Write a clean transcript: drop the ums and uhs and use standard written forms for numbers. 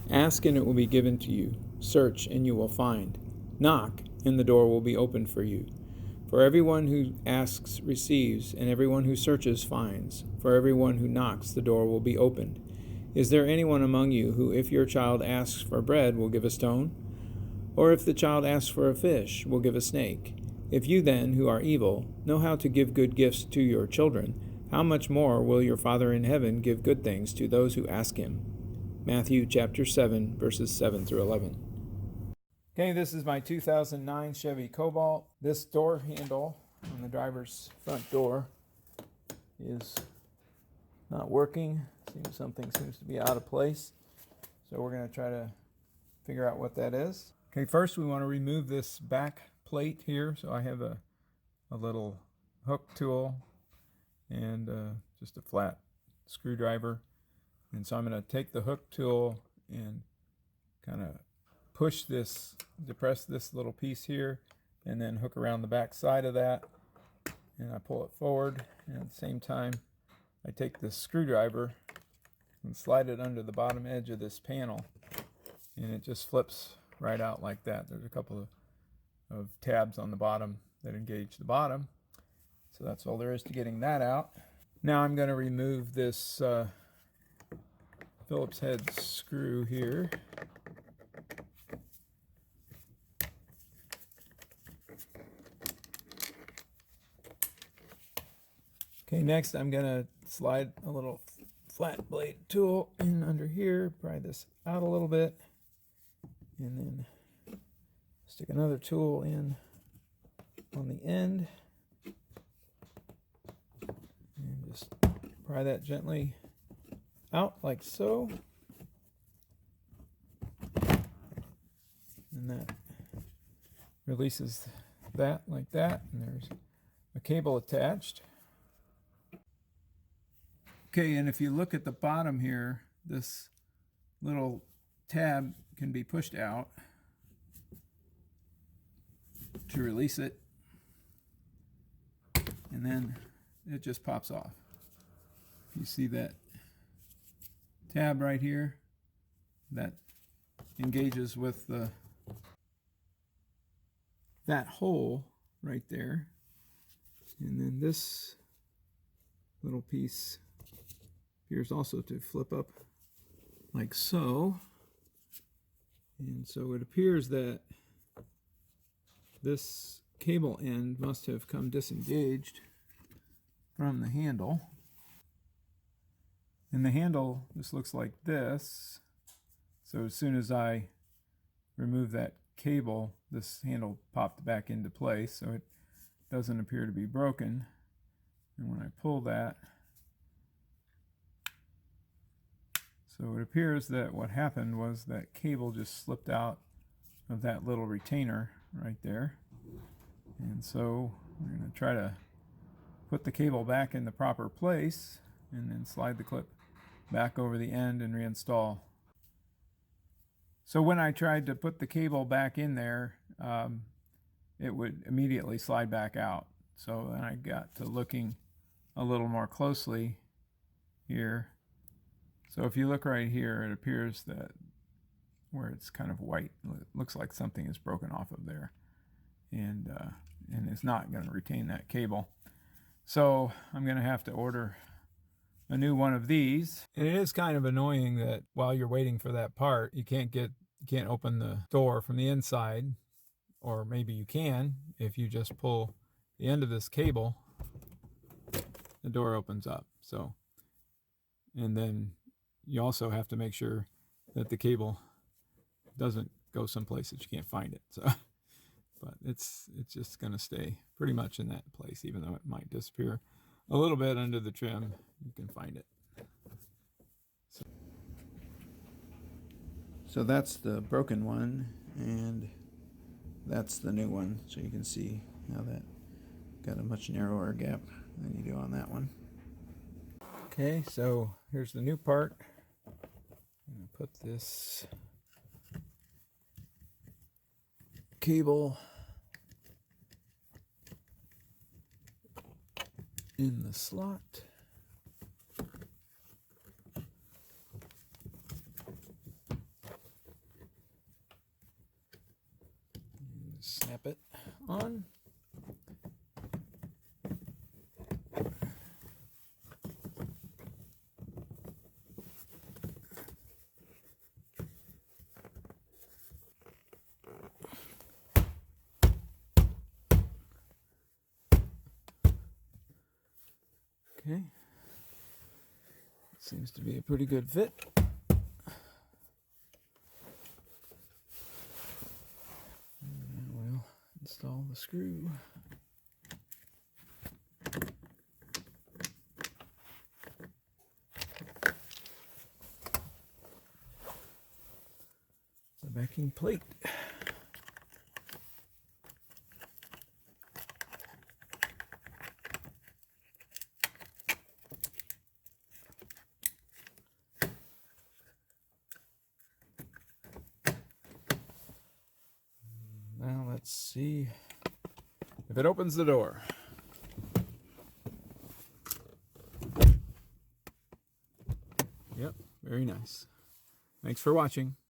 Ask and it will be given to you. Search and you will find. Knock and the door will be opened for you. For everyone who asks receives, and everyone who searches finds. For everyone who knocks the door will be opened. Is there anyone among you who, if your child asks for bread, will give a stone? Or if the child asks for a fish, will give a snake? If you then, who are evil, know how to give good gifts to your children, how much more will your Father in heaven give good things to those who ask him? Matthew chapter 7, verses 7 through 11. Okay, this is my 2009 Chevy Cobalt. This door handle on the driver's front door is not working. Something seems to be out of place. So we're going to try to figure out what that is. Okay, first we want to remove this back plate here. So I have a little hook tool and just a flat screwdriver. And so I'm going to take the hook tool and kind of push this, depress this little piece here, and then hook around the back side of that. And I pull it forward, and at the same time, I take this screwdriver and slide it under the bottom edge of this panel, and it just flips right out like that. There's a couple of tabs on the bottom that engage the bottom. So that's all there is to getting that out. Now I'm going to remove this Phillips head screw here. Okay, next I'm going to slide a little flat blade tool in under here, pry this out a little bit, and then stick another tool in on the end, and just pry that gently out like so. And that releases that like that, and there's a cable attached. Okay, and if you look at the bottom here, this little tab can be pushed out to release it, and then it just pops off. You see that tab right here? That engages with that hole right there, and then this little piece appears also to flip up like so. And so it appears that this cable end must have come disengaged from the handle. And the handle just looks like this. So as soon as I remove that cable, this handle popped back into place, so it doesn't appear to be broken. And when I pull that, so it appears that what happened was that cable just slipped out of that little retainer right there. And so we're going to try to put the cable back in the proper place and then slide the clip back over the end and reinstall. So when I tried to put the cable back in there, it would immediately slide back out. So then I got to looking a little more closely here. So if you look right here, it appears that where it's kind of white, it looks like something is broken off of there, and it's not going to retain that cable. So I'm going to have to order a new one of these. And it is kind of annoying that while you're waiting for that part, you can't open the door from the inside, or maybe you can if you just pull the end of this cable, the door opens up. So, and then you also have to make sure that the cable doesn't go someplace that you can't find it. So, but it's just going to stay pretty much in that place, even though it might disappear a little bit under the trim. You can find it. So that's the broken one, and that's the new one. So you can see how that got a much narrower gap than you do on that one. Okay, so here's the new part. I'm going to put this cable in the slot. snap it on. Okay, seems to be a pretty good fit. And we'll install the screw. The backing plate. Now let's see if it opens the door. Yep, very nice. Thanks for watching.